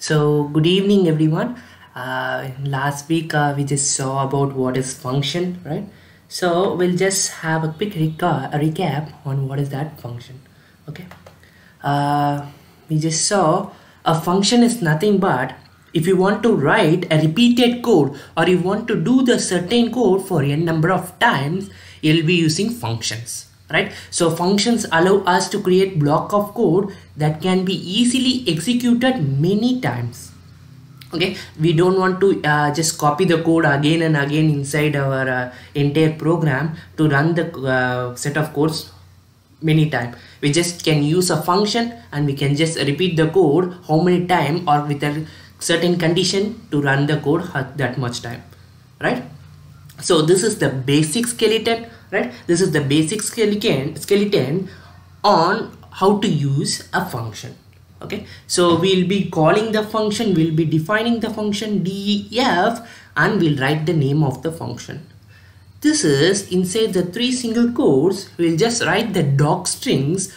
So good evening everyone. Last week we just saw about what is function, right? So we'll just have a quick recap on what is that function. Okay. We just saw a function is nothing but if you want to write a repeated code or you want to do the certain code for a number of times, you'll be using functions. Right, so functions allow us to create block of code that can be easily executed many times. Okay, we don't want to just copy the code again and again inside our entire program to run the set of codes many times. We just can use a function and we can just repeat the code how many times or with a certain condition to run the code that much time, right? So this is the basic skeleton, right? This is the basic skeleton on how to use a function. Okay, so we'll be calling the function, we'll be defining the function def, and we'll write the name of the function. This is inside the 3 single quotes. We'll just write the doc strings.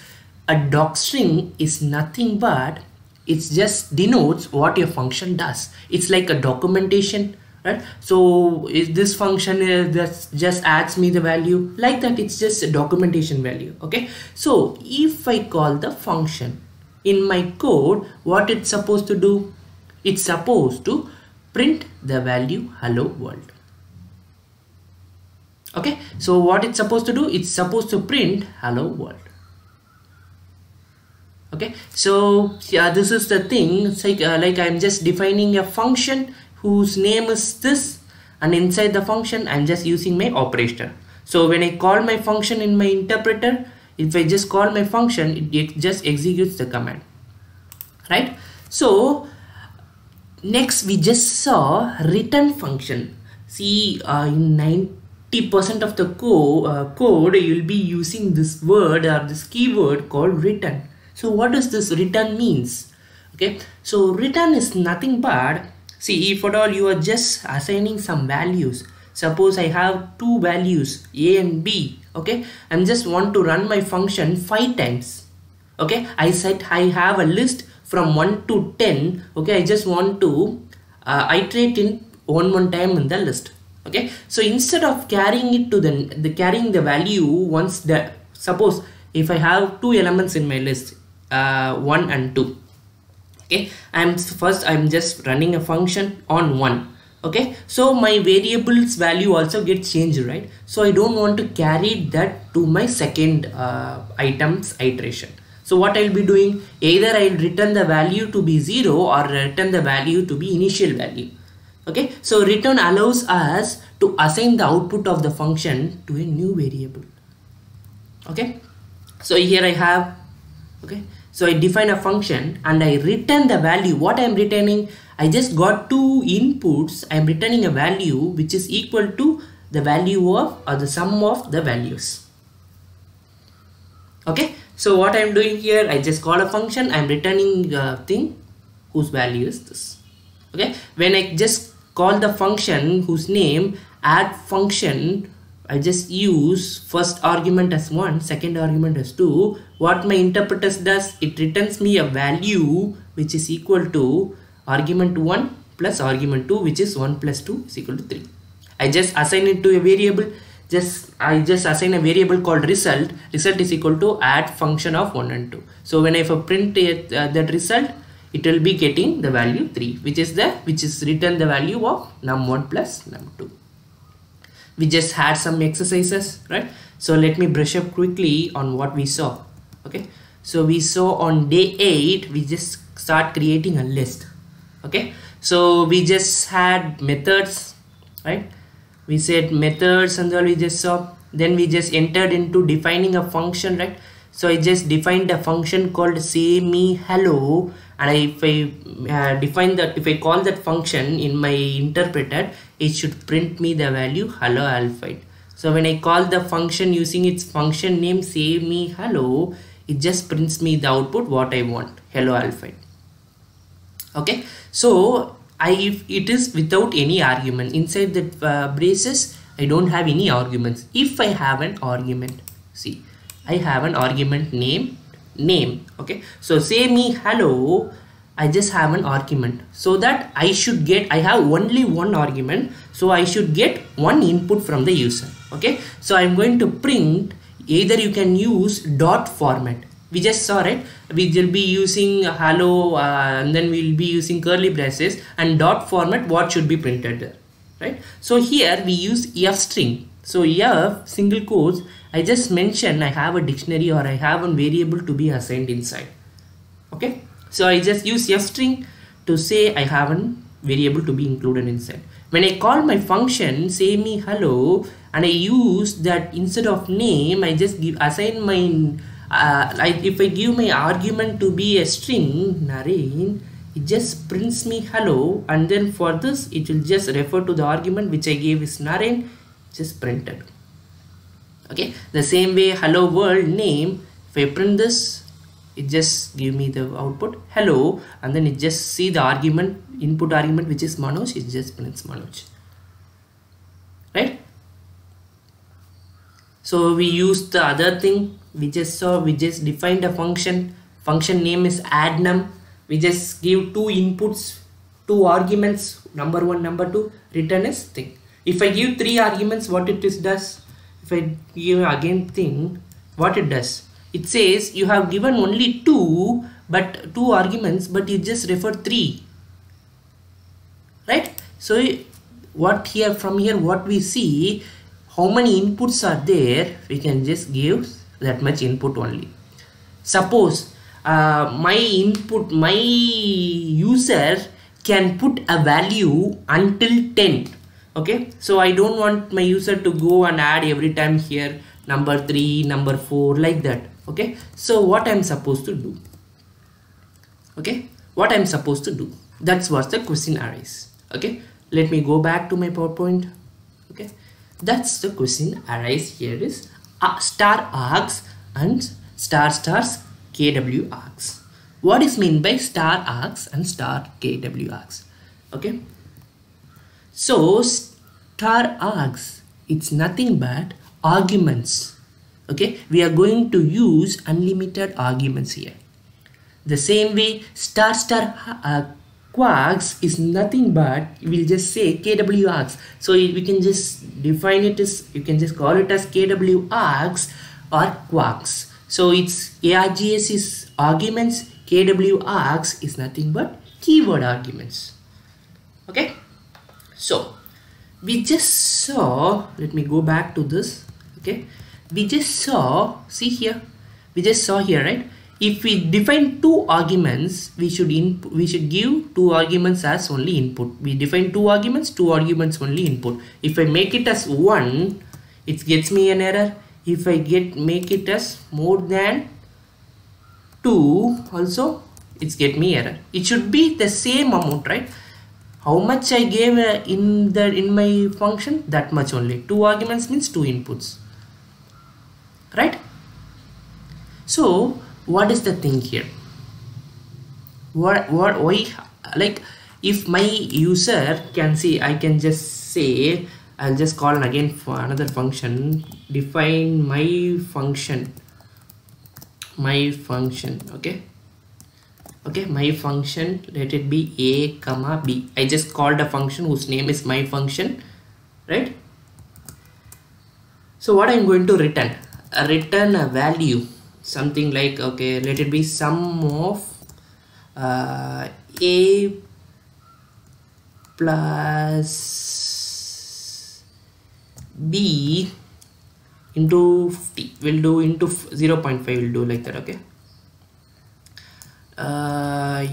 A doc string is nothing but it just denotes what your function does. It's like a documentation. Right, so is this function that just adds me the value like that, it's just a documentation value. Okay, so if I call the function in my code, what it's supposed to do? It's supposed to print the value hello world. Okay, so what it's supposed to do? It's supposed to print hello world. Okay, so yeah, this is the thing. It's like I'm just defining a function whose name is this, and inside the function I'm just using my operator. So when I call my function in my interpreter, if I just call my function, it just executes the command, right? So next we just saw return function. See, in 90% of the code you'll be using this word or this keyword called return. So what does this return means? Okay, so return is nothing but, see, if at all you are just assigning some values, suppose I have 2 values a and b. Okay, I just want to run my function 5 times. Okay, I said I have a list from 1 to 10. Okay, I just want to iterate in one time in the list. Okay, so instead of carrying it to carrying the value once, the suppose if I have 2 elements in my list, 1 and 2. Okay, I'm just running a function on 1. Okay, so my variable's value also gets changed, right? So I don't want to carry that to my second item's iteration. So what I'll be doing, either I'll return the value to be 0 or return the value to be initial value. Okay, so return allows us to assign the output of the function to a new variable. Okay, so here I have, okay, so I define a function and I return the value. What I'm returning, I just got 2 inputs. I'm returning a value which is equal to the value of, or the sum of the values. Okay, so what I'm doing here, I just call a function, I'm returning a thing whose value is this. Okay, when I just call the function whose name add function, I just use first argument as 1, second argument as 2. What my interpreter does, it returns me a value which is equal to argument 1 plus argument 2, which is 1 plus 2 is equal to 3. I just assign it to a variable. I just assign a variable called result. Result is equal to add function of 1 and 2. So when I print that result, it will be getting the value 3, which is return the value of num1 plus num2. We just had some exercises, right? So let me brush up quickly on what we saw. Okay, so we saw on day 8 we just start creating a list. Okay, so we just had methods, right? We said methods and all we just saw. Then we just entered into defining a function, right? So I just defined a function called say me hello, and if I call that function in my interpreter, it should print me the value hello alphabet. So when I call the function using its function name say me hello, it just prints me the output what I want, hello alphabet. Okay, so if it is without any argument inside the braces, I don't have any arguments. If I have an argument, see, I have an argument name. Okay, so say me hello I just have an argument, so that I have only one argument, so I should get one input from the user. Okay, so I'm going to print, either you can use dot format. We just saw, right? We will be using hello and then we'll be using curly braces, and dot format, what should be printed there, right? So here we use f string. So f single quotes, I just mentioned I have a dictionary or I have a variable to be assigned inside. Okay, so I just use f string to say I have a variable to be included inside. When I call my function say me hello, and I use that instead of name, I just assign my if I give my argument to be a string Naren, it just prints me hello, and then for this it will just refer to the argument which I gave is Naren, just printed. Okay, the same way hello world name, if I print this, it just give me the output hello, and then it just see the argument, input argument which is Manoj, it just prints Manoj, right? So we use the other thing we just saw. We just defined a function name is addNum. We just give two inputs, two arguments, number 1, number 2, return is thing. If I give 3 arguments, what it does, if I give again thing, what it does, it says you have given only 2 arguments, but you just refer 3, right? So what here, from here what we see, how many inputs are there, we can just give that much input only. Suppose my user can put a value until 10. Okay, so I don't want my user to go and add every time here number 3, number 4, like that. Okay, so what I'm supposed to do? Okay, what I'm supposed to do, that's what the question arrays. Okay, let me go back to my PowerPoint. Okay, that's the question arrays. Here is star args and stars kw args. What is meant by star args and star kw args? Okay, so star args, it's nothing but arguments. Okay, we are going to use unlimited arguments here. The same way star quarks is nothing but, we'll just say kw args. So we can just define it as, you can just call it as kw args or quarks. So it's args is arguments, kw args is nothing but keyword arguments. Okay, so we just saw, let me go back to this. Okay, we just saw, see here, we just saw here, right? If we define 2 arguments, we should give 2 arguments as only input. We define 2 arguments only input. If I make it as 1, it gets me an error. If I make it as more than 2 also, it's get me error. It should be the same amount, right? How much I gave in my function, that much only. 2 arguments means 2 inputs, right? So what is the thing here? Why, like if my user can see, I can just say, I'll just call again for another function, define my function. Okay, my function, let it be a comma b. I just called a function whose name is my function, right? So what I'm going to return? Return a value, something like, okay, let it be sum of a plus b into 50. We'll do into 0.5, we'll do like that. Okay,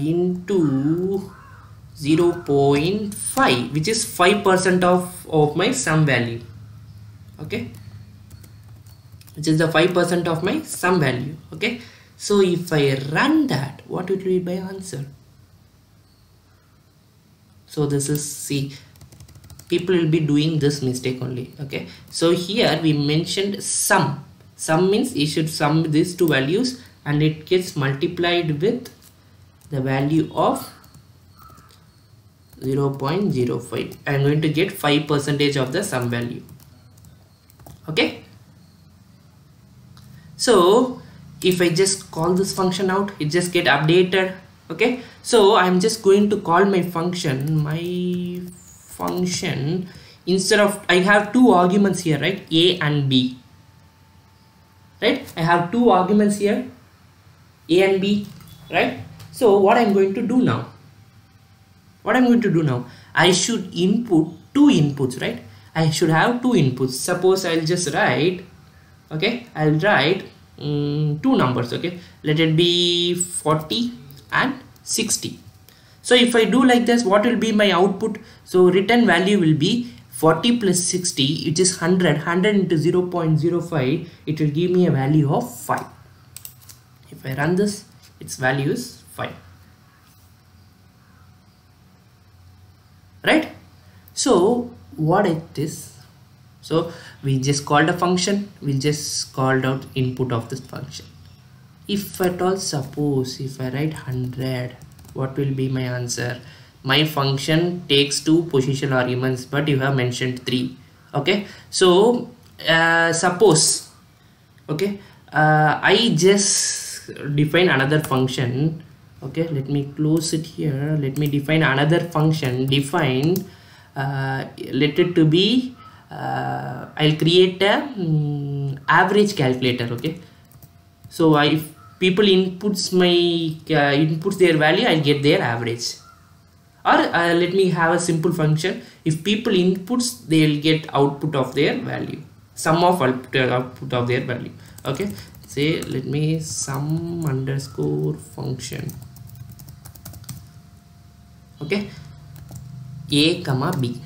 into 0.5, which is 5% of my sum value. Okay, which is the 5% of my sum value. Okay, so if I run that, what will be my answer? So this is, see, people will be doing this mistake only. Okay, so here we mentioned sum. Sum means you should sum these 2 values and it gets multiplied with the value of 0.05. I am going to get 5% of the sum value. Okay, so if I just call this function out, it just get updated. Okay, so I'm just going to call my function. Instead of, I have two arguments here, right? A and B, right? I have two arguments here, A and B, right? So what I'm going to do now, I should input two inputs, right? I should have two inputs. Suppose I'll just write, okay, I'll write two numbers, okay, let it be 40 and 60. So if I do like this, what will be my output? So return value will be 40 plus 60, which is 100 into 0.05, it will give me a value of 5. If I run this, its value is 5, right? So what it is, so we just called a function, we just called out input of this function. If at all, suppose if I write 100, what will be my answer? My function takes two position arguments, but you have mentioned 3. Okay, so suppose, okay, I just define another function. Okay, let me close it here. Let me define another function. Define let it to be I'll create a average calculator. Okay, so if people inputs their value, I'll get their average. Or let me have a simple function. If people inputs, they'll get output of their value, sum of output of their value. Okay, say let me sum underscore function. Okay, A comma B.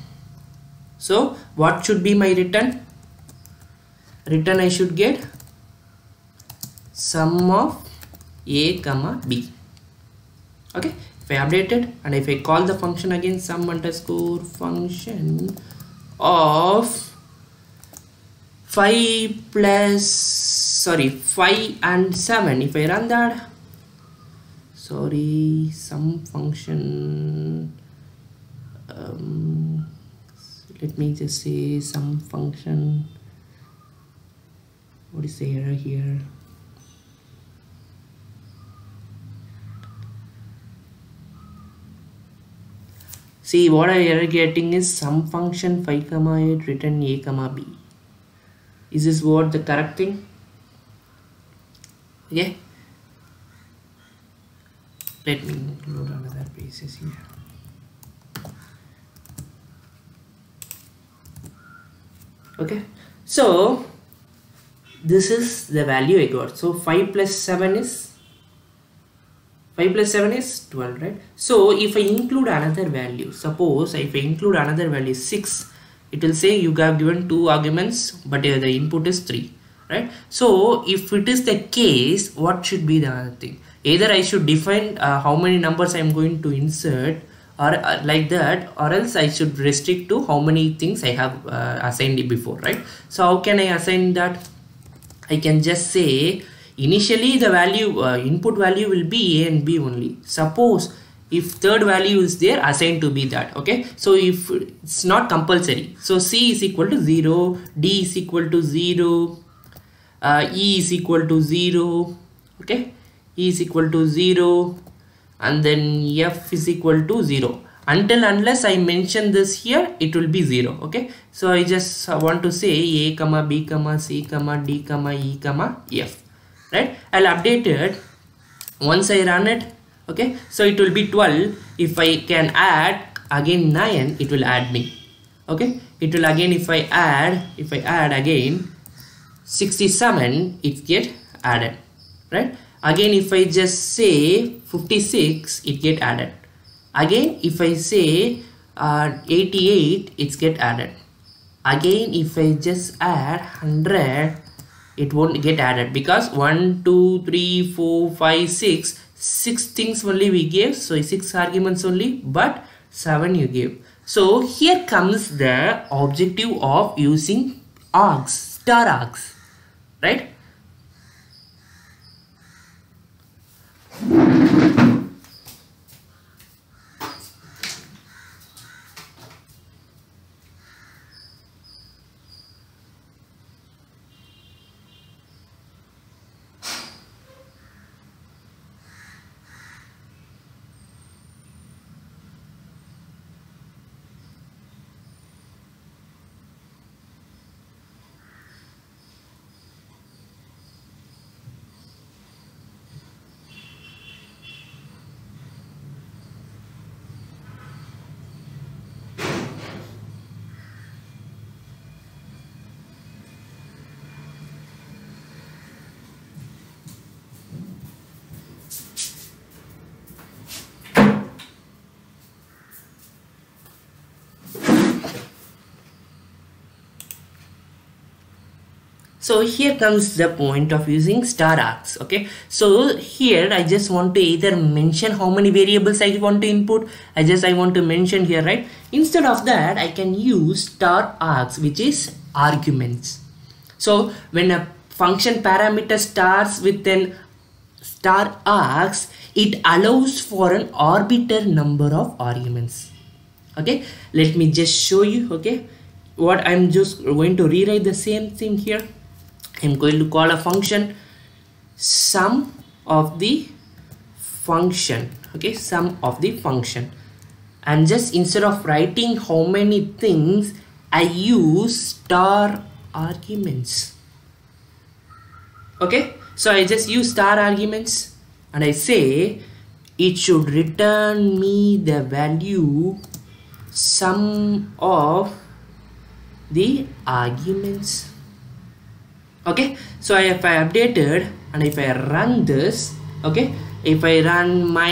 So what should be my return? Return I should get sum of A comma B. Okay, if I update it and if I call the function again, sum underscore function of 5 and 7, if I run that, sum function, let me just say sum function, what is the error here? See, what I am getting is sum function 5 comma 8 return A comma B. Is this what the correct thing? Okay, let me load another basis here. Okay, so this is the value I got. So 5 plus 7 is 12, right? So if I include another value, suppose if I include another value 6, it will say you have given two arguments, but the input is 3, right? So if it is the case, what should be the other thing? Either I should define how many numbers I am going to insert, or like that, or else I should restrict to how many things I have assigned it before, right? So how can I assign that? I can just say initially the value input value will be A and B only. Suppose if third value is there, assign to be that. Okay, so if it's not compulsory, so C is equal to 0, D is equal to 0, E is equal to 0. Okay, E is equal to 0, and then F is equal to 0. Unless I mention this here, it will be 0. Okay, so I just want to say A comma B comma C comma D comma E comma F, right? I'll update it once I run it. Okay, so it will be 12. If I can add again 9, it will add me. Okay, it will again, if I add again 67, it get added, right? Again if I just say 56, it get added. Again if I say 88, it's get added. Again if I just add 100, it won't get added, because 1 2 3 4 5 6 things only we gave, so 6 arguments only, but 7 you gave. So here comes the objective of using args, star args, right? So here comes the point of using star args. Okay, so here I just want to either mention how many variables I want to input. I want to mention here, right? Instead of that, I can use star args, which is arguments. So when a function parameter starts with an star args, it allows for an arbitrary number of arguments. Okay, let me just show you. Okay, what I'm just going to rewrite the same thing here. I'm going to call a function sum of the function. Okay, sum of the function, and just instead of writing how many things, I use star arguments. Okay, so I just use star arguments and I say it should return me the value sum of the arguments. Okay, so if I updated and if I run this, okay, if I run my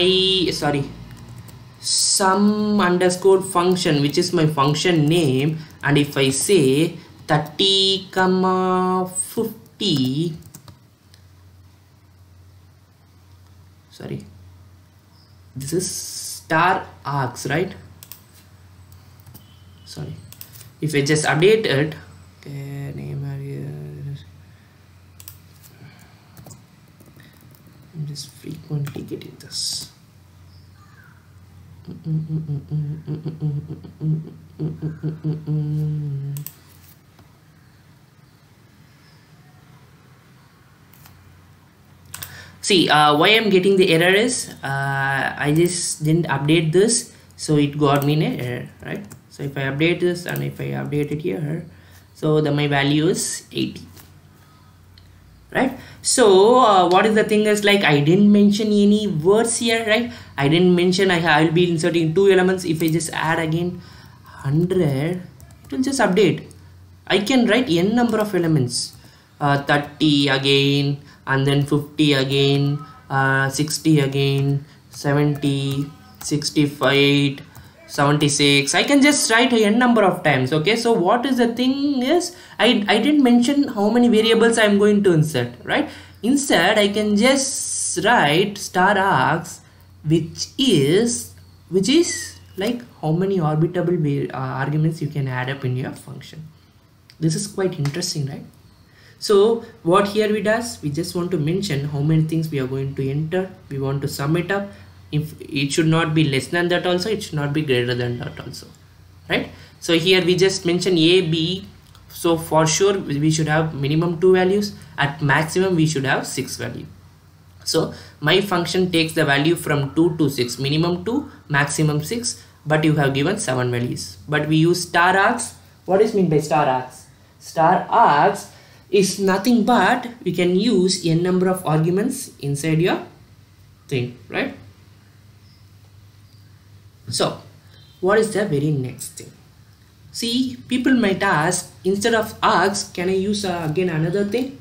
sum underscore function, which is my function name, and if I say 30, 50, this is star args, right? If I just update it, okay, name area, I'm just frequently getting this. See, why I'm getting the error is I just didn't update this, so it got me an error, right? So if I update this and if I update it here, so my value is 80, right? So what is the thing is, like, I didn't mention any words here, right? I didn't mention I will be inserting 2 elements. If I just add again 100, it will just update. I can write n number of elements, 30 again, and then 50 again, 60 again, 70, 65, 76. I can just write a n number of times. Okay, so what is the thing is, I didn't mention how many variables I'm going to insert, right? Instead, I can just write star args, which is like how many arbitrable arguments you can add up in your function. This is quite interesting, right? So what here we does, we just want to mention how many things we are going to enter. We want to sum it up. If it should not be less than that also, it should not be greater than that also, right? So here we just mention a, b. So for sure we should have minimum 2 values. At maximum we should have 6 value. So my function takes the value from 2 to 6, minimum 2, maximum 6, but you have given 7 values. But we use star args. What is meant by star args? Star args is nothing but we can use n number of arguments inside your thing, right? So what is the very next thing? See, people might ask, instead of args, can I use again another thing?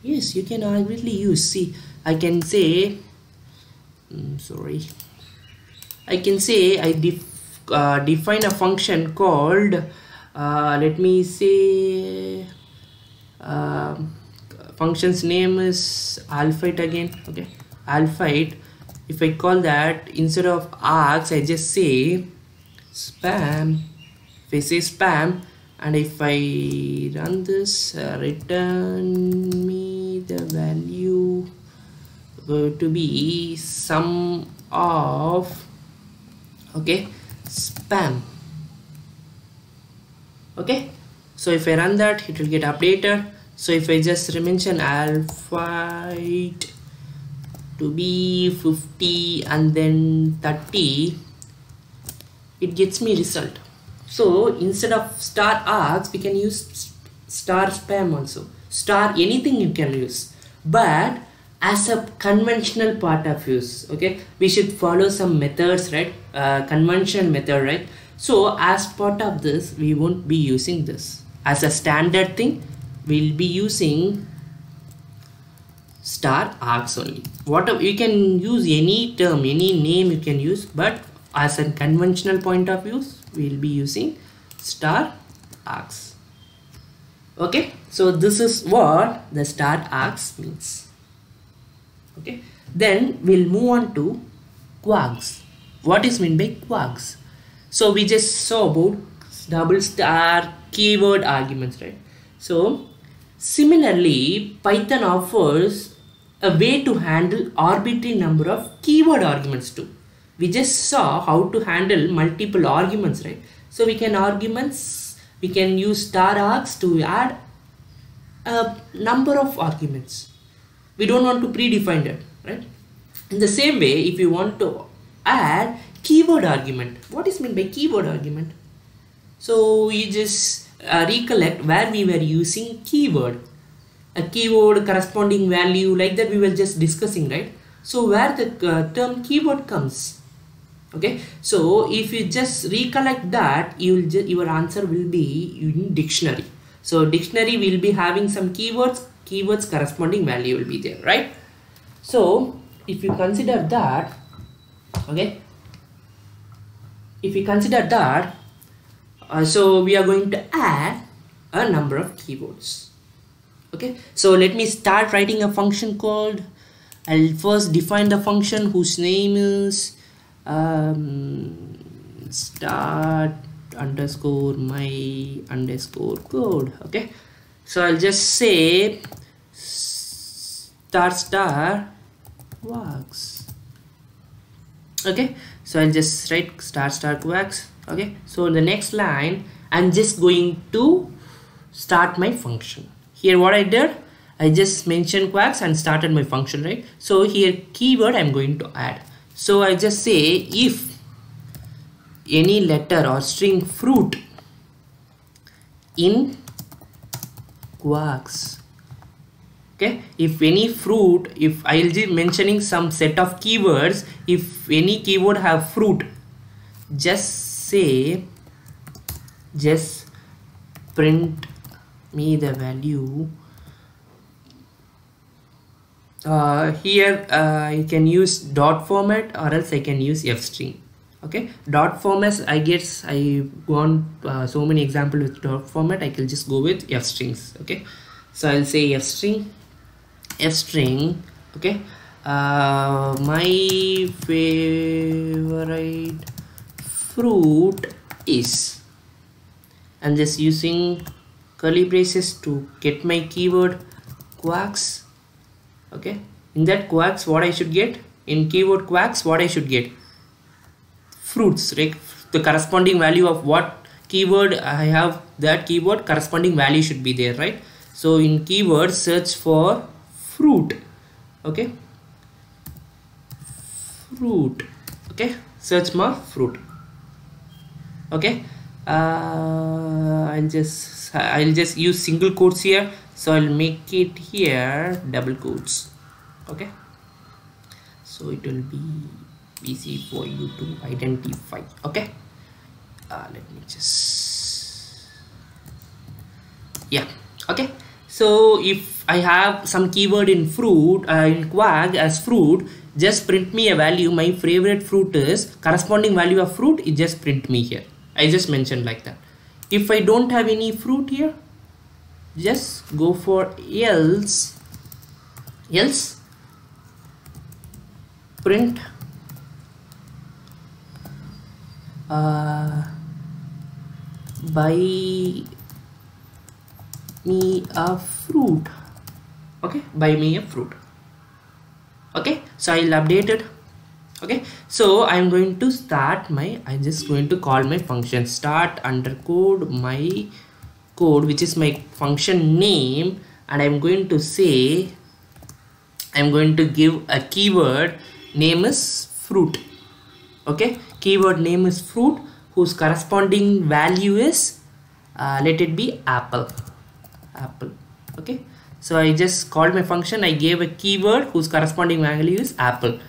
Yes, you can arguably use. See, I can say I can say I define a function called let me say function's name is alphite again. Okay, alphite. If I call that, instead of args, I just say spam. If I say spam, and if I run this, return me the value going to be sum of, okay, spam. Okay, so if I run that, it will get updated. So if I just mention alphite to be 50 and then 30, it gets me result. So instead of star args, we can use star spam also. Star anything you can use, but as a conventional part of use. Okay, we should follow some methods, right? Conventional method, right? So as part of this, we won't be using this as a standard thing. We'll be using star args only. Whatever, you can use any term, any name you can use, but as a conventional point of view, we'll be using star args. Okay, so this is what the star args means. Okay, then we'll move on to quarks. What is meant by quarks? So we just saw about double star keyword arguments, right? So similarly, Python offers a way to handle arbitrary number of keyword arguments too. We just saw how to handle multiple arguments, right? So we can use star args to add a number of arguments. We don't want to predefine it, right? In the same way, if you want to add keyword argument, what is meant by keyword argument? So you just recollect where we were using keyword, a keyword corresponding value, like that we were just discussing, right? So where the term keyword comes. Okay, so if you just recollect that, your answer will be in dictionary. So dictionary will be having some keywords corresponding value will be there, right? So if you consider that, okay, if you consider that, so we are going to add a number of keywords. Okay, so let me start writing a function called, I'll first define the function whose name is start underscore my underscore code. Okay, so I'll just say star quarks. Okay, so I'll just write star quarks. Okay, so in the next line I'm just going to start my function. Here what I did, I just mentioned quarks and started my function, right? So here keyword I'm going to add. So I just say if any letter or string fruit in quarks. Okay, if any fruit, if I'll be mentioning some set of keywords, if any keyword have fruit, just print me the value. Here I can use dot format or else I can use f string. Okay, dot format, I guess I want so many examples with dot format, I can just go with f strings. Okay, so I'll say f string. Okay, my favorite fruit is, I'm just using curly braces to get my keyword quarks. Okay, in that quarks what I should get, in keyword quarks what I should get, fruits, right? The corresponding value of what keyword I have, that keyword corresponding value should be there, right? So in keyword search for fruit. Okay, fruit. Okay, search for fruit. Okay, I'll just use single quotes here, so I'll make it here double quotes. Okay, so it will be easy for you to identify. Okay, let me just, yeah. Okay, so if I have some keyword in fruit, in quark as fruit, just print me a value. My favorite fruit is, corresponding value of fruit is just print me here. I just mentioned like that. If I don't have any fruit here, just go for else print buy me a fruit. Okay, buy me a fruit. Okay, so I'll update it. Okay, so I'm going to start my, I'm just going to call my function start underscore my code, which is my function name, and I'm going to say, I'm going to give a keyword name is fruit. Okay, keyword name is fruit whose corresponding value is let it be apple. Okay, so I just called my function, I gave a keyword whose corresponding value is apple.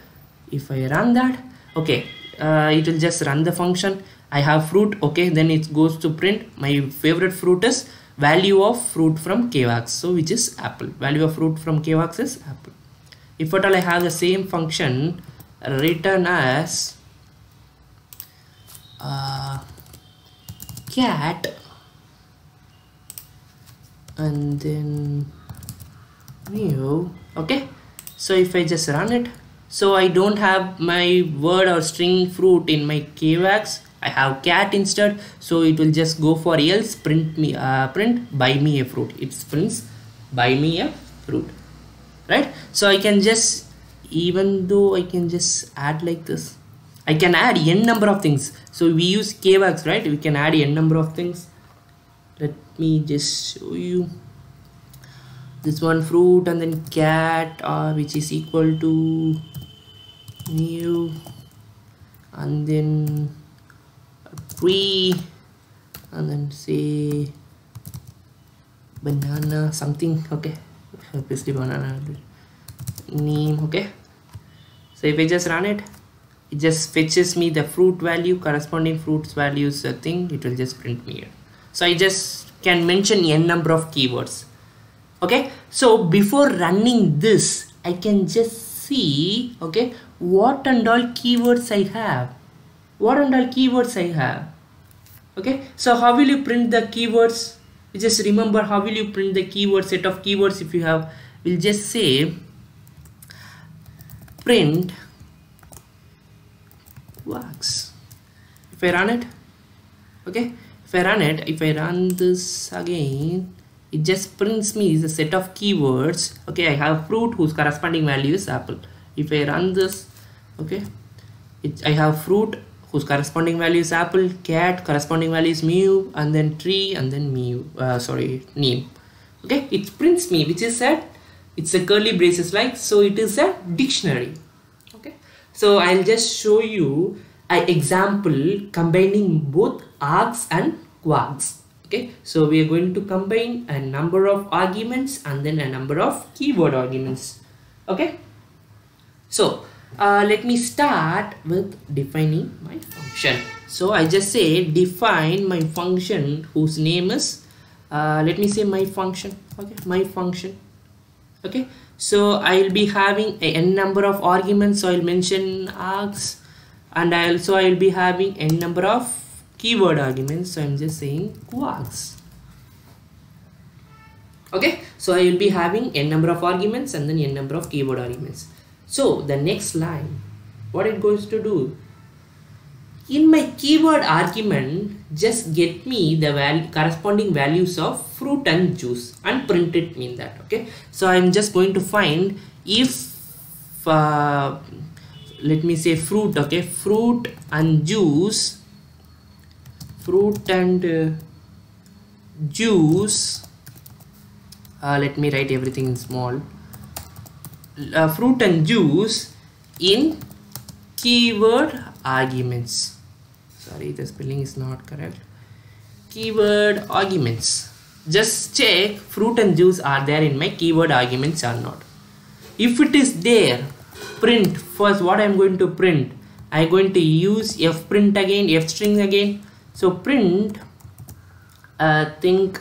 If I run that, okay, it will just run the function. I have fruit. Okay, then it goes to print my favorite fruit is value of fruit from quarks, so which is apple. Value of fruit from quarks is apple. If at all I have the same function written as cat and then new. Okay, so if I just run it, so I don't have my word or string fruit in my kvax, I have cat instead, so it will just go for else print buy me a fruit. It prints buy me a fruit, right? So I can just, even though I can just add like this, I can add n number of things. So we use kvax, right? We can add n number of things. Let me just show you this one, fruit and then cat, which is equal to new, and then tree, and then say banana something. Okay, obviously banana name. Okay, so if I just run it, it just fetches me the fruit value, corresponding fruits values thing. It will just print me here. So I just can mention n number of keywords. Okay, so before running this, I can just see, okay, what and all keywords I have. Okay, so how will you print the keywords? You just remember, how will you print the keyword set of keywords if you have? We'll just say print wax. If I run it, okay, if I run this again, it just prints me the set of keywords. Okay, I have fruit whose corresponding value is apple. If I run this, okay, I have fruit whose corresponding value is apple, cat corresponding value is mew, and then tree, and then name. Okay, it prints me, which is it's a curly braces like, so it is a dictionary. Okay, so I'll just show you an example combining both args and quags. Okay, so we are going to combine a number of arguments and then a number of keyword arguments. Okay, so let me start with defining my function. So I just say define my function whose name is let me say my function. Okay, my function. Okay, so I'll be having a n number of arguments, so I'll mention args, and I'll be having n number of keyword arguments, so I'm just saying quags. Okay, so I will be having n number of arguments and then n number of keyword arguments. So the next line, what it goes to do, in my keyword argument, just get me the corresponding values of fruit and juice and print it in that. Okay, so I'm just going to find if let me say fruit. Okay, fruit and juice, let me write everything in small. Fruit and juice in keyword arguments. Sorry, the spelling is not correct. Keyword arguments. Just check fruit and juice are there in my keyword arguments or not. If it is there, print. First, what I'm going to print, I'm going to use f print again, f string again. So print think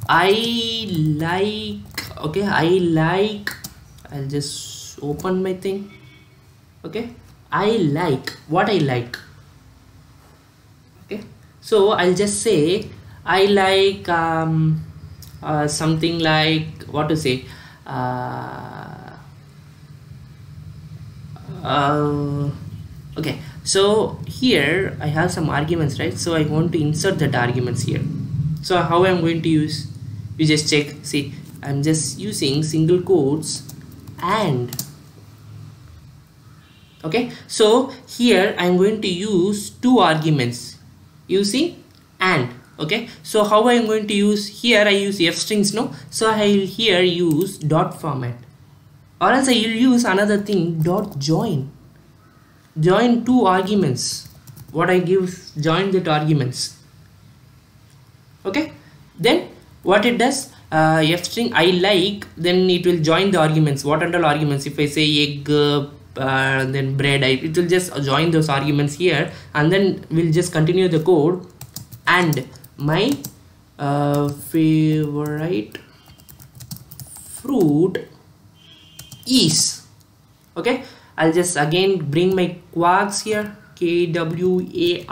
I like. Okay, I like. I'll just open my thing. Okay, I like what I like. Okay, so I'll just say I like something like, what to say, okay, so here I have some arguments, right? So I want to insert that arguments here. So how I'm going to use, you just check. See, I'm just using single quotes and. Okay, so here I'm going to use two arguments using and. Okay, so how I'm going to use, here I use f strings, no, so I'll here use dot format, or else I will use another thing, dot join two arguments. What I give, join that arguments. Okay, then what it does, f string I like, then it will join the arguments. What are all arguments? If I say egg, then bread, it will just join those arguments here, and then we'll just continue the code. And my favorite fruit is. Okay, I'll just again bring my quags here, KWARGs,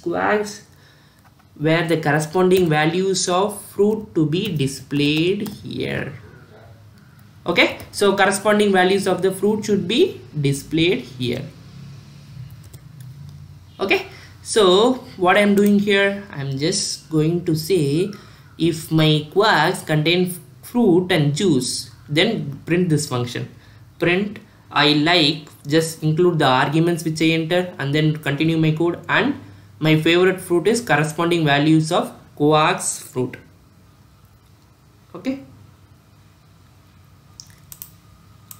quags, where the corresponding values of fruit to be displayed here. Okay, so corresponding values of the fruit should be displayed here. Okay, so what I'm doing here, I'm just going to say if my quarks contain fruit and juice, then print this function. Print I like, just include the arguments which I enter and then continue my code, and my favorite fruit is corresponding values of quarks fruit. Okay.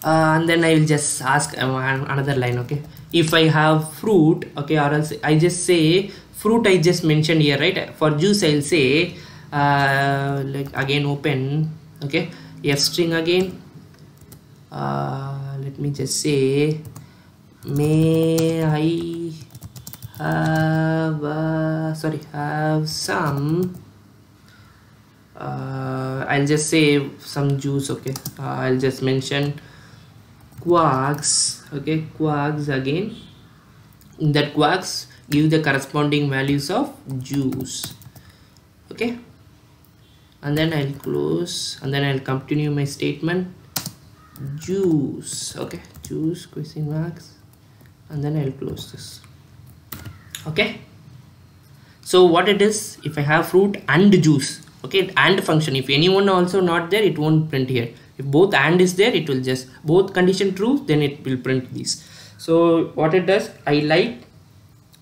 And then I will just ask another line. Okay, if I have fruit, okay, or else I just say fruit I just mentioned here, right? For juice I'll say like again open, okay, f string again, let me just say may I have have some I'll just say some juice. Okay, I'll just mention quarks. Okay, quarks again. In that quarks give the corresponding values of juice. Okay, and then I'll close and then I'll continue my statement. Juice. Okay, juice question marks, and then I'll close this. Okay, so what it is, if I have fruit and juice, okay, and function, if anyone also not there, it won't print here. If both and is there, it will just both condition true, then it will print these. So what it does, I like,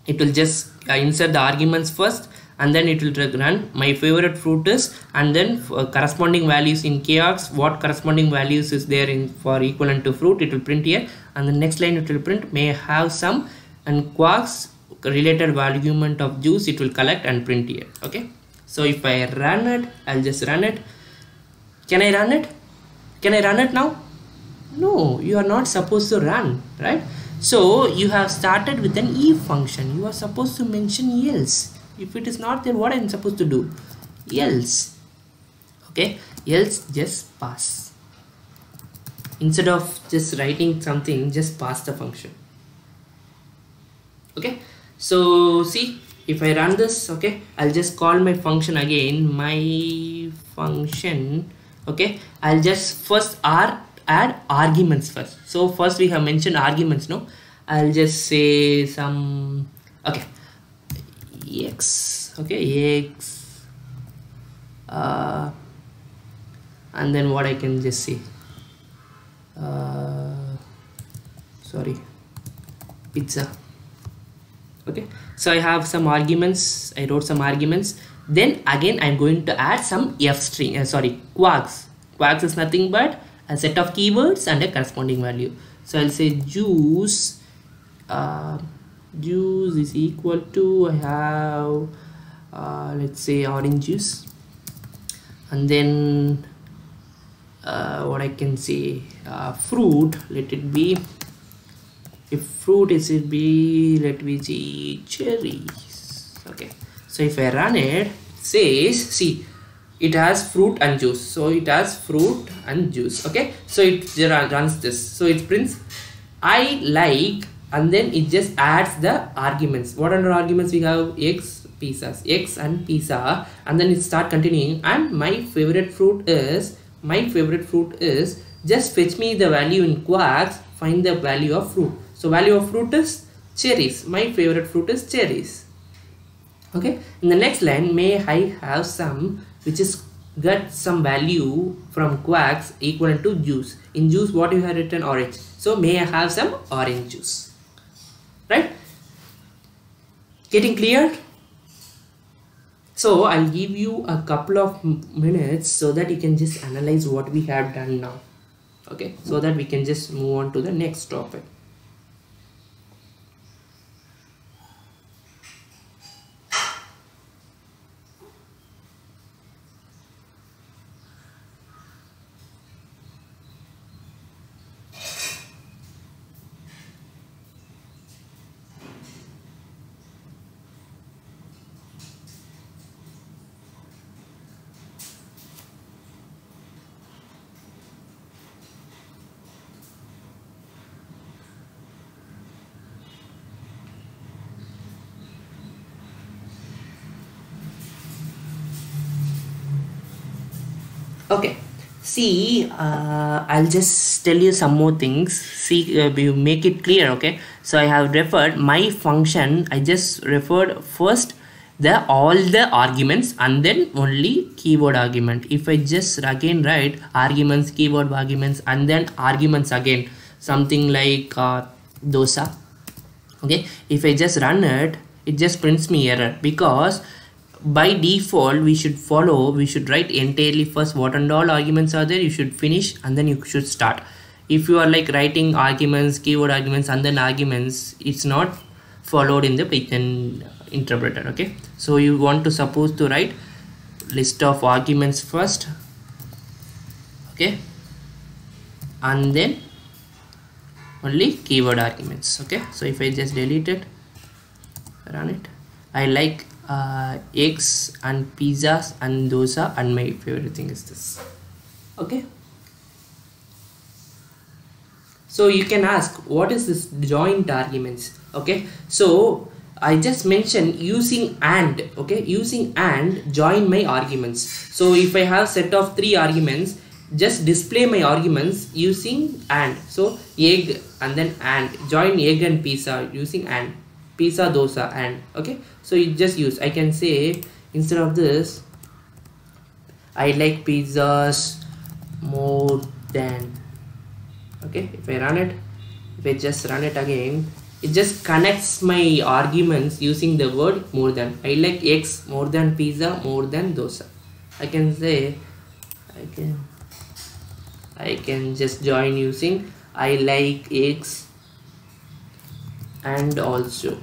it will just insert the arguments first and then it will run my favorite fruit is, and then corresponding values in chaos, what corresponding values is there in for equivalent to fruit, it will print here, and the next line it will print may have some, and quarks related argument of juice it will collect and print here. Okay, so if I run it, I'll just run it. Can I run it? Can I run it now? No, you are not supposed to run, right? So you have started with an if function. You are supposed to mention else. If it is not there, what I am supposed to do? Else. Okay, else just pass. Instead of just writing something, just pass the function. Okay, so see, if I run this, okay, I'll just call my function again, my function. Okay, I'll just first add arguments first. So first we have mentioned arguments, no? I'll just say some, okay, x, okay, x, and then what I can just say, sorry, pizza. Okay, so I have some arguments, I wrote some arguments. Then again I'm going to add some f string, quarks. Quarks is nothing but a set of keywords and a corresponding value. So I'll say juice, juice is equal to, I have let's say orange juice, and then what I can say, fruit, let it be, if fruit is it be, let me see, cherries. Okay, so if I run it, says, see, it has fruit and juice, so it has fruit and juice. Okay, so it runs this, so it prints I like, and then it just adds the arguments. What under arguments we have? X, pizzas, x and pizza, and then it start continuing, and my favorite fruit is, just fetch me the value in quarks, find the value of fruit. So value of fruit is cherries, my favorite fruit is cherries. Okay, in the next line, may I have some, which is get some value from quarks equivalent to juice. In juice, what you have written? Orange. So may I have some orange juice, right? Getting clear? So I'll give you a couple of minutes so that you can just analyze what we have done now. Okay, so that we can just move on to the next topic. Okay, see, I'll just tell you some more things. See, you make it clear. Okay, so I have referred my function. I just referred first the all the arguments and then only keyword argument. If I just again write arguments, keyword arguments, and then arguments again, something like dosa. Okay, if I just run it, it just prints me error, because by default we should write entirely first what and all arguments are there, you should finish and then you should start. If you are like writing arguments, keyword arguments, and then arguments, it's not followed in the Python interpreter. Okay, so you want to suppose to write list of arguments first, okay, and then only keyword arguments. Okay, so if I just delete it, run it, I like eggs and pizzas and dosa, and my favorite thing is this. Okay, so you can ask what is this joint arguments. Okay, so I just mentioned using and. Okay, using and join my arguments. So if I have set of 3 arguments, just display my arguments using and. So egg and then and, join egg and pizza using and, pizza dosa and. Okay, so you just use, I can say instead of this, I like pizzas more than. Okay, if I run it, if I just run it again, it just connects my arguments using the word more than. I like eggs more than pizza more than dosa. I can say, I can just join using I like eggs and also,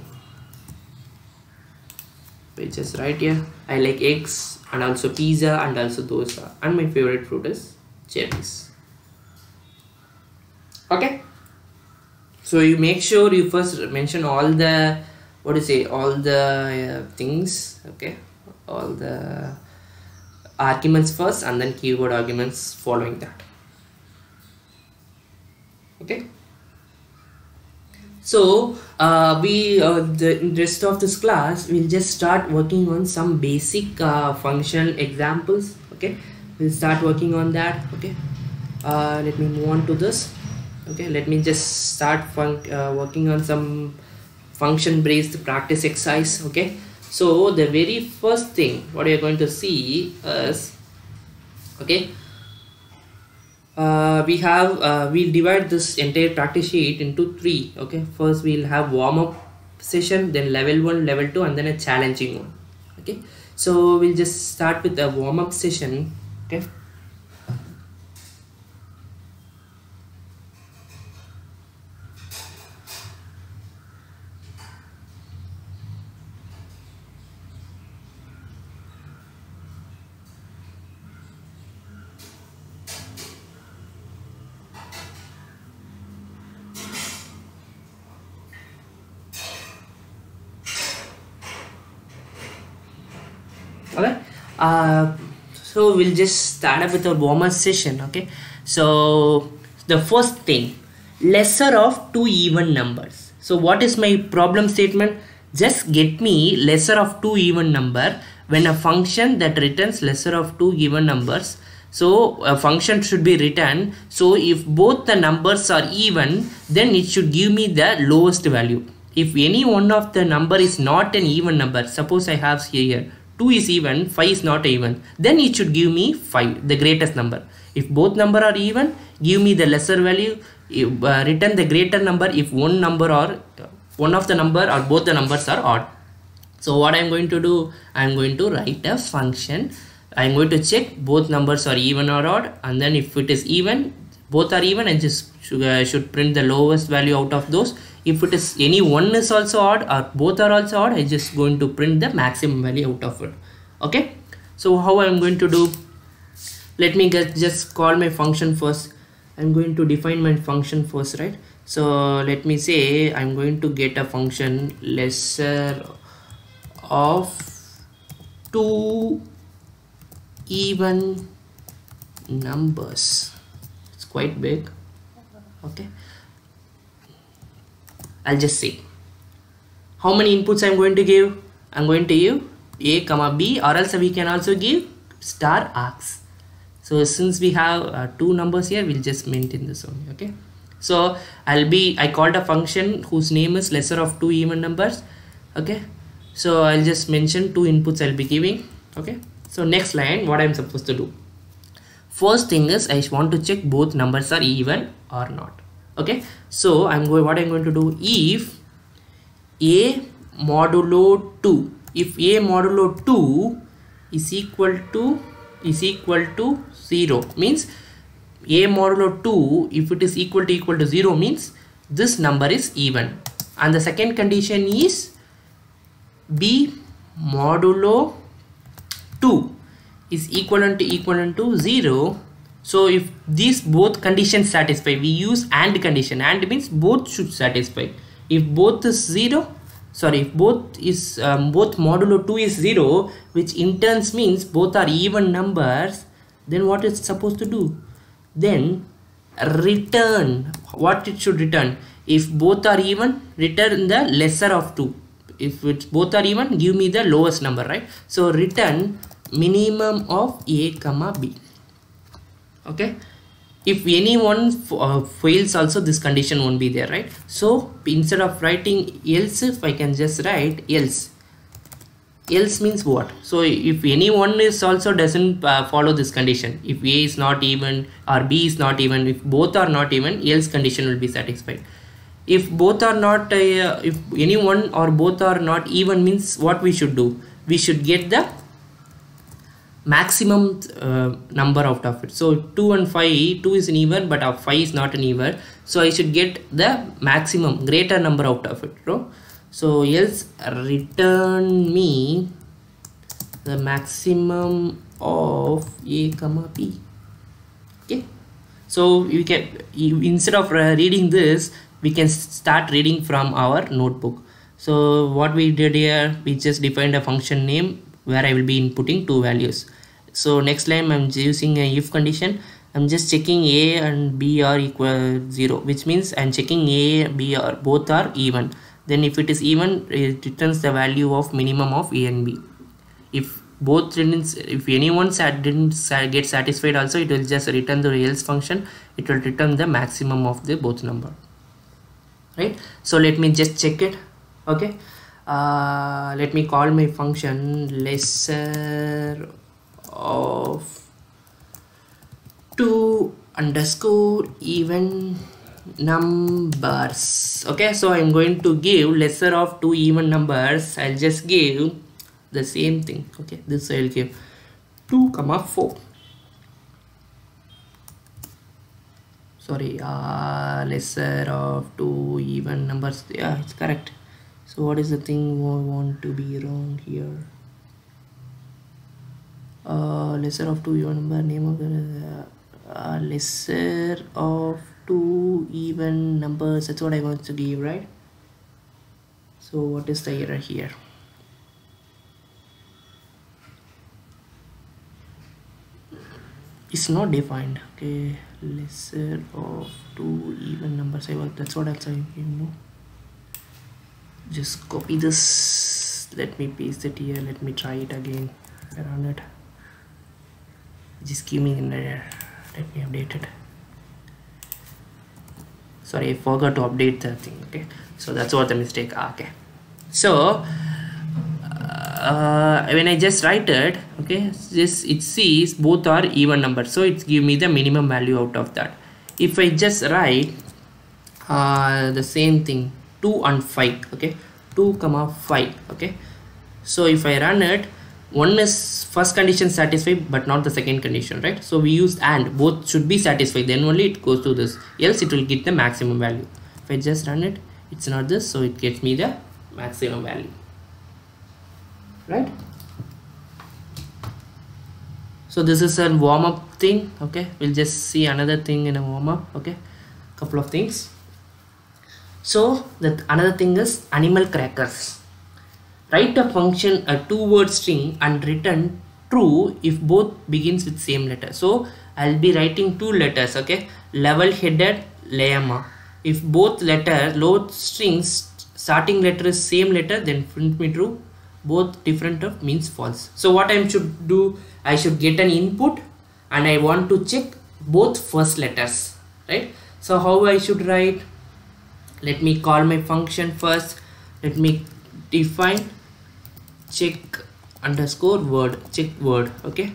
which is right here, I like eggs and also pizza and also dosa, and my favorite fruit is cherries. Okay, so you make sure you first mention all the, what do you say, all the things. Okay, all the arguments first and then keyword arguments following that. Okay, so the rest of this class we'll just start working on some basic function examples. Okay, we'll start working on that. Okay, let me move on to this. Okay, let me just start working on some function based practice exercise. Okay, so the very first thing what you're going to see is, okay, we'll divide this entire practice sheet into 3. Okay, first we'll have warm-up session, then level 1, level 2, and then a challenging one. Okay, so we'll just start with a warm-up session. Okay, okay, so we'll just start up with a warm-up session. Okay, so the first thing, lesser of 2 even numbers. So what is my problem statement? Just get me lesser of 2 even number when a function that returns lesser of 2 given numbers. So a function should be written, so if both the numbers are even, then it should give me the lowest value. If any one of the number is not an even number, suppose I have here 2 is even, 5 is not even, then it should give me 5, the greatest number. If both number are even, give me the lesser value. Return the greater number if one number or one of the number or both the numbers are odd. So what I'm going to do, I'm going to write a function. I'm going to check both numbers are even or odd, and then if it is even, both are even, I just should print the lowest value out of those. If it is any one is also odd or both are also odd, I just going to print the maximum value out of it. Okay, so how I'm going to do, let me just call my function first. I'm going to define my function first, right? So let me say I'm going to get a function lesser of 2 even numbers. It's quite big. Okay, I'll just say how many inputs I'm going to give. I'm going to give a comma b, or else we can also give star args. So since we have two numbers here, we'll just maintain this only. Okay, so I called a function whose name is lesser of two even numbers. Okay, so I'll just mention two inputs I'll be giving. Okay, so next line, what I'm supposed to do? First thing is I want to check both numbers are even or not. Okay, so what I'm going to do, if a modulo 2, if a modulo 2 is equal to 0, means a modulo 2, if it is equal to 0, means this number is even. And the second condition is b modulo 2 is equivalent to 0. So if these both conditions satisfy, we use AND condition. AND means both should satisfy. If both is 0, sorry, if both modulo 2 is 0, which in turns means both are even numbers, then what it's supposed to do? Then return, what it should return? If both are even, return the lesser of 2. If it's both are even, give me the lowest number, right? So return minimum of a comma b. Okay, if anyone fails also, this condition won't be there, right? So instead of writing else, if I can just write else means what? So if anyone is also doesn't follow this condition, if a is not even or b is not even, if both are not even, else condition will be satisfied. If both are not if anyone or both are not even, means what we should do? We should get the maximum number out of it. So 2 and 5, 2 is an even, but 5 is not an even, so I should get the maximum, greater number out of it, no? So else return me the maximum of a comma b. Okay, so you can, instead of reading this, we can start reading from our notebook. So what we did here, we just defined a function name where I will be inputting two values. So next line, I'm using a if condition. I'm just checking a and b are equal 0, which means I'm checking a, b are both are even. Then if it is even, it returns the value of minimum of a and b. If both didn't, if anyone didn't get satisfied also, it will just return the else function. It will return the maximum of the both number, right? So let me just check it. Okay, let me call my function lesser of 2 underscore even numbers. Okay, so I'm going to give lesser of 2 even numbers. I'll just give the same thing. Okay, this I'll give 2 comma 4. Sorry, lesser of 2 even numbers. Yeah, it's correct. So what is the thing I want to be wrong here? Lesser of 2 even number, name of the lesser of 2 even numbers. That's what I want to give, right? So what is the error here? It's not defined. Okay, lesser of 2 even numbers. That's what I'm saying, you know. Just copy this, let me paste it here, let me try it again, run it. Just give me an error, let me update it. Sorry, I forgot to update the thing. Okay, so that's what the mistake. Okay, so when I just write it, okay, just it sees both are even numbers, so it's give me the minimum value out of that. If I just write the same thing, 2 and 5, okay, 2 comma 5, okay, so if I run it, one is first condition satisfied but not the second condition, right? So we use AND, both should be satisfied, then only it goes to this, else it will get the maximum value. If I just run it, it's not this, so it gets me the maximum value, right? So this is a warm-up thing. Okay, we'll just see another thing in a warm-up. Okay, couple of things. So that another thing is animal crackers. Write a function, a 2-word string, and return true if both begins with same letter. So I'll be writing 2 letters. Okay, level-headed llama. If both letter load strings starting letter is same letter, then print me true. Both different of means false. So what I should do, I should get an input and I want to check both first letters, right? So how I should write? Let me call my function first. Let me define check underscore word, check word. Okay,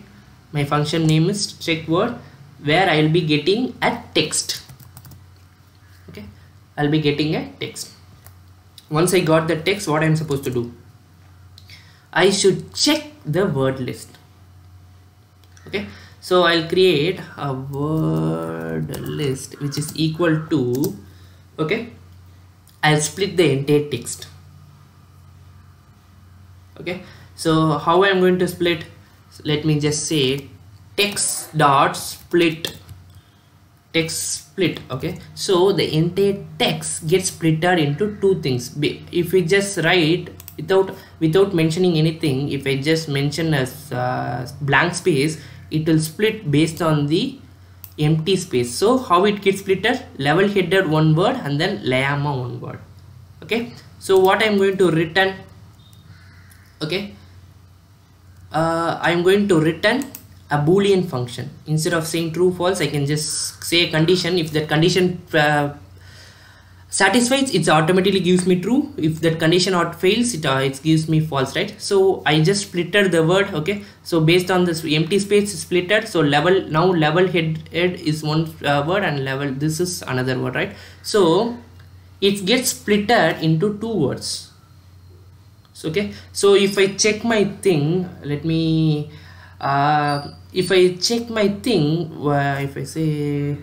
my function name is check word, where I will be getting a text. Okay, I'll be getting a text. Once I got the text, what I'm supposed to do? I should check the word list. Okay, so I'll create a word list which is equal to, okay, I'll split the entire text. Okay, so how I'm going to split? Let me just say text dot split, text split. Okay, so the entire text gets splitted into two things. If we just write without mentioning anything, if I just mention as blank space, it will split based on the empty space. So how it gets splitted? Level headed one word and then llama one word. Okay, so what I'm going to return? Okay, I'm going to return a boolean function. Instead of saying true false, I can just say a condition. If that condition satisfies, it automatically gives me true. If that condition fails, it gives me false, right? So I just splitted the word. Okay, so based on this empty space is splitted, so level head is one word and level this is another word, right? So it gets splitted into two words. So, okay, so if I check my thing, let me if I check my thing, if I say,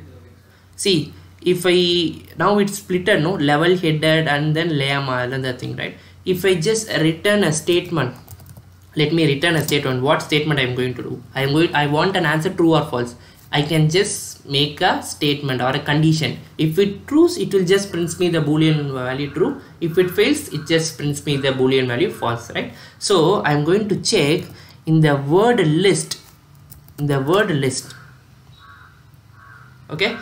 see, if I now it's splitted, no, level headed and then llama, another thing, right? If I just return a statement, let me return a statement. What statement I'm going to do? I want an answer true or false. I can just make a statement or a condition. If it true, it will just print me the boolean value true. If it fails, it just prints me the boolean value false, right? So I'm going to check in the word list, okay.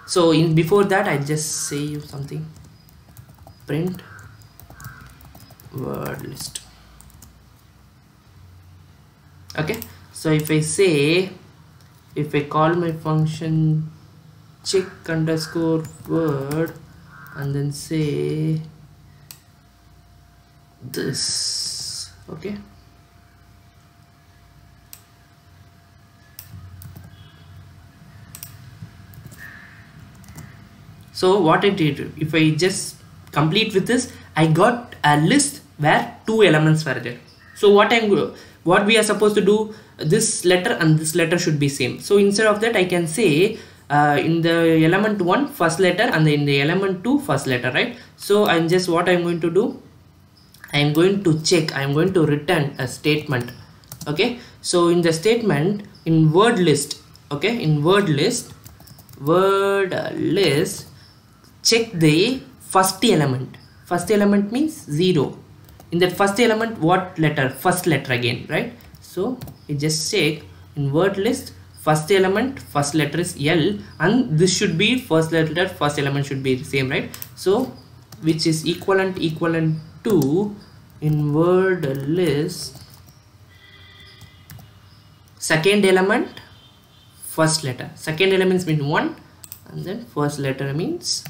So before that, I just say you something, print word list. Okay, so if I call my function check underscore word and then say this, okay, so what I did, if I just complete with this, I got a list where two elements were there. So what we are supposed to do, this letter and this letter should be same. So instead of that, I can say in the element 1 first letter and in the element 2 first letter, right? So what I'm going to do, I'm going to check, I'm going to return a statement. Okay, so in the statement, in word list, okay, in word list, check the first element. First element means 0. In that first element, what letter? First letter again, right? So you just check in word list, first element, first letter is L, and this should be first letter, first element should be the same, right? So which is equivalent to, in word list, second element, first letter. Second element means 1 and then first letter means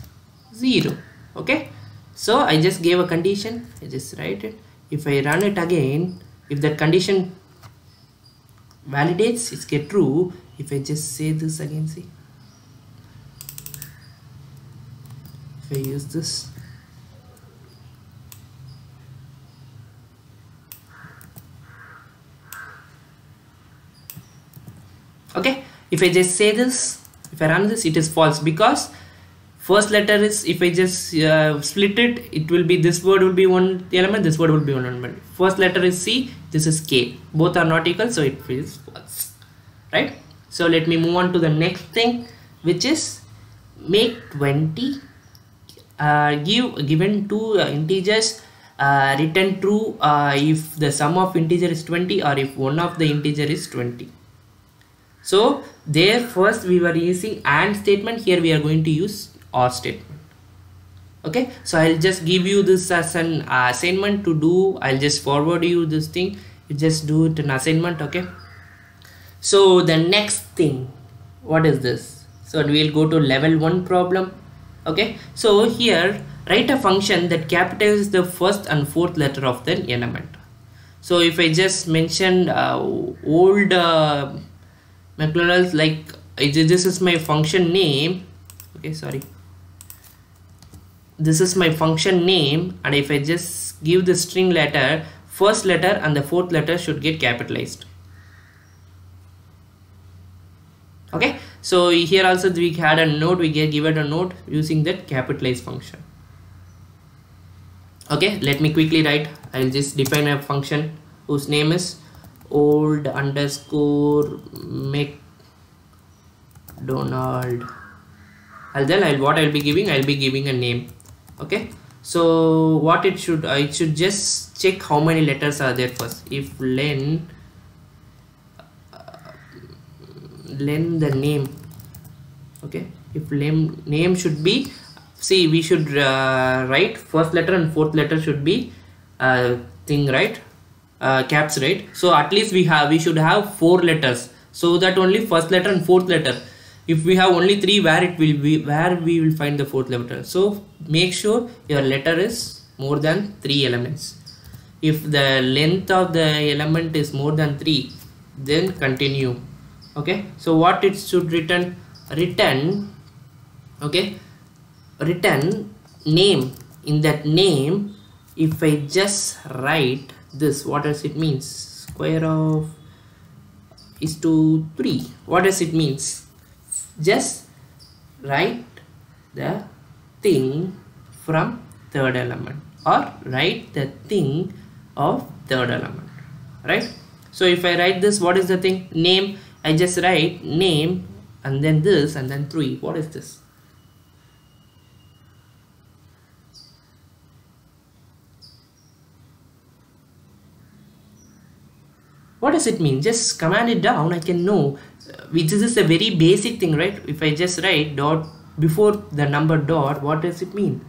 0. Okay, so I just gave a condition, I just write it. If I run it again, if that condition validates, it's get true. If I just say this again, see, if I use this, okay, if I just say this, if I run this, it is false, because first letter is, if I just split it, it will be, this word will be one element, this word will be one element. First letter is C, this is K, both are not equal, so it is false, right? So let me move on to the next thing, which is make 20 given two integers, return true if the sum of integer is 20 or if one of the integer is 20. So there first we were using AND statement, here we are going to use OR statement. Okay, so I'll just give you this as an assignment to do. I'll just forward you this thing, you just do it an assignment. Okay, So the next thing, what is this? So we'll go to level 1 problem. Okay, so here write a function that capitalizes the first and fourth letter of the element. So if I just mentioned old McDonald's, like this is my function name. Okay, sorry, this is my function name, and if I just give the string letter, first letter and the fourth letter should get capitalized. Okay, so here also we had a note, we give it a note using that capitalize function. Okay, let me quickly write. I'll just define a function whose name is old underscore McDonald, and then what I'll be giving a name. Okay, so what I should just check how many letters are there first. If len the name, okay, if name should be, see, we should write first letter and fourth letter should be thing, right, caps, right? So at least we should have 4 letters, so that only first letter and fourth letter. If we have only 3, where we will find the fourth letter? So make sure your letter is more than 3 elements. If the length of the element is more than 3, then continue. Okay, so what it should return, okay, return name. In that name, if I just write this, what does it mean? Square of is to 3. What does it means? Just write the thing from third element, or write the thing of third element, right? So if I write this, what is the thing? Name. I just write name and then this and then 3. What is this? What does it mean? Just command it down, I can know. Which is a very basic thing, right? If I just write dot before the number dot, what does it mean?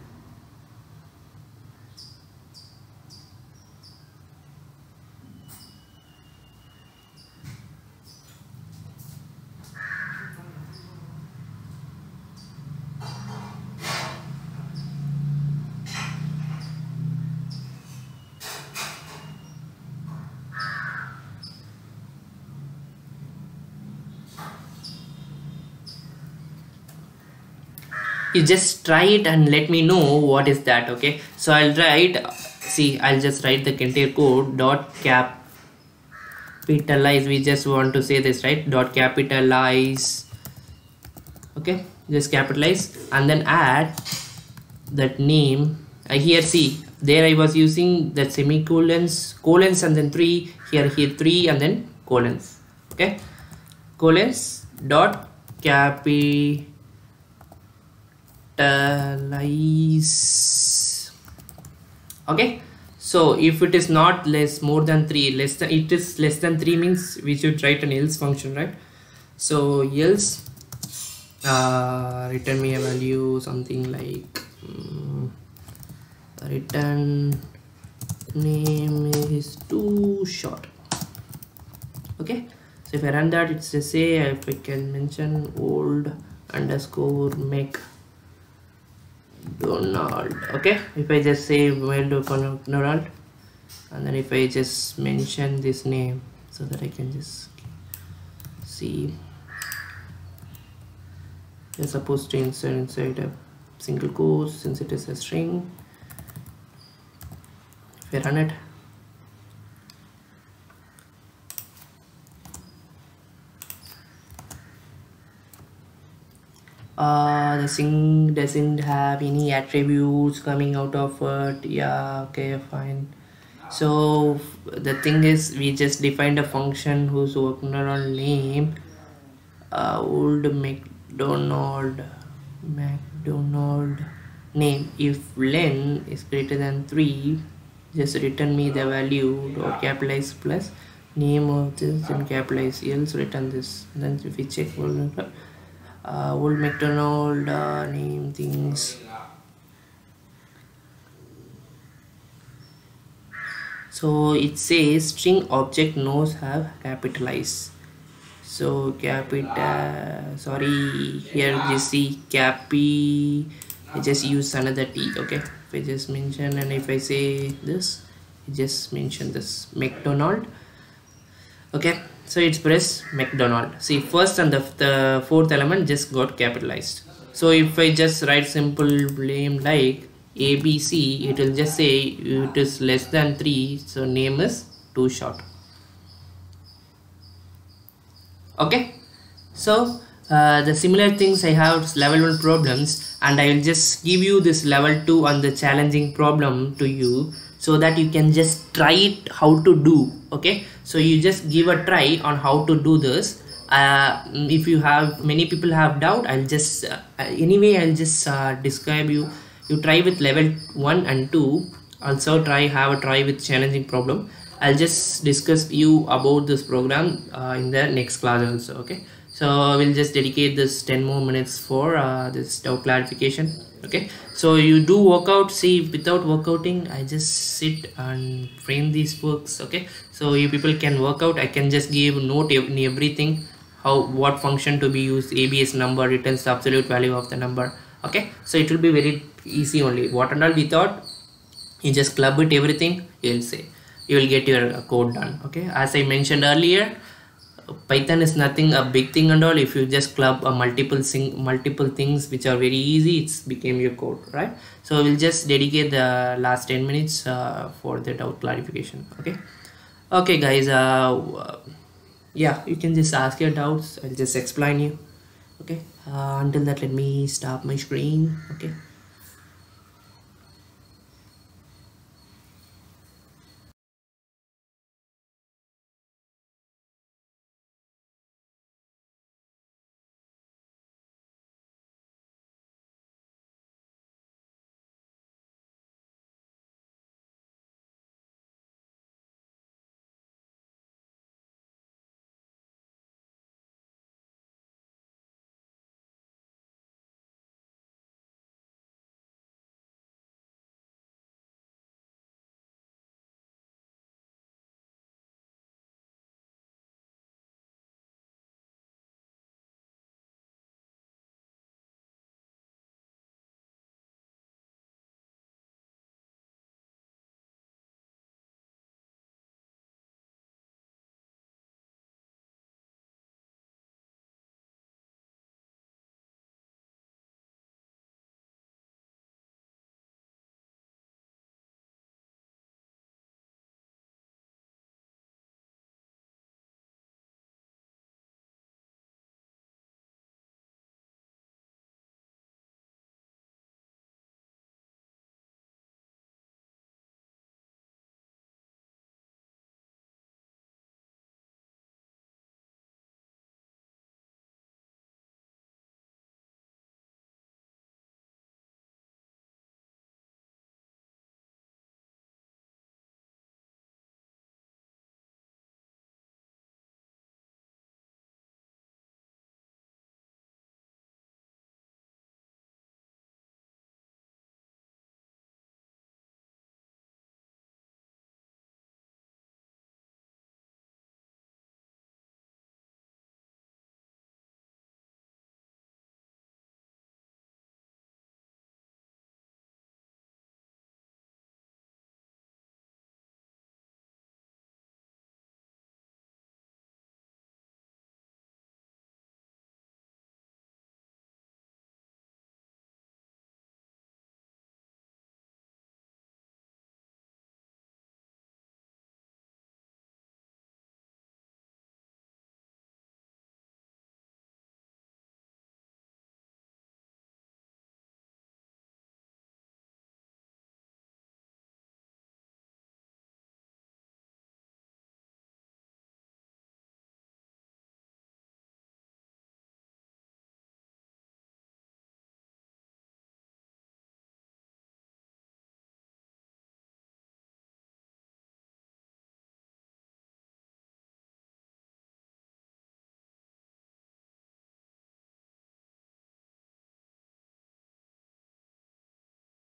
You just try it and let me know what is that. Okay, so I'll write, see, I'll just write the entire code dot capitalize. We just want to say this, right? Dot capitalize. Okay, just capitalize and then add that name. Here, see, there I was using the semicolons, colons, and then 3. Here 3 and then colons. Okay, colons dot capitalize. Okay, so if it is not more than 3, it is less than 3 means we should write an else function, right? So else return me a value, something like return name is too short. Okay, so if I run that, it's just say, if I can mention old underscore McDonald. Okay, if I just say McDonald, and then if I just mention this name so that I can just see, you're supposed to insert inside a single quote since it is a string. If I run it, the thing doesn't have any attributes coming out of it. Yeah, okay, fine. So the thing is, we just defined a function whose workaround name old McDonald name. If len is greater than 3, just return me the value dot capitalize plus name of this and capitalize, else return this. And then if we check old McDonald name things. So it says string object knows have capitalized. So capital, sorry, here just see capi, I just use another T. Okay, if I just mention, and if I say this, I just mention this McDonald. Okay, so it's press McDonald. See, first and the fourth element just got capitalized. So if I just write simple name like ABC, it will just say it is less than 3, so name is too short. Okay, so the similar things I have level 1 problems, and I will just give you this level 2 and the challenging problem to you, so that you can just try it how to do. Okay, so you just give a try on how to do this. If you have many people have doubt, I'll just anyway I'll just describe you try with level 1 and 2, also have a try with challenging problem. I'll just discuss you about this program in the next class also. Okay, so we'll just dedicate this 10 more minutes for this doubt clarification. Okay, so you do workout. See, without workouting, I just sit and frame these books. Okay, so you people can work out. I can just give note in everything, what function to be used. ABS number returns the absolute value of the number. Okay, so it will be very easy only. What and all we thought, you just club it everything, you'll say you will get your code done. Okay, as I mentioned earlier, Python is nothing a big thing and all. If you just club a multiple things which are very easy, it's became your code, right? So we'll just dedicate the last 10 minutes for the doubt clarification. Okay guys, yeah, you can just ask your doubts. I'll just explain you. Okay, until that, let me stop my screen. Okay.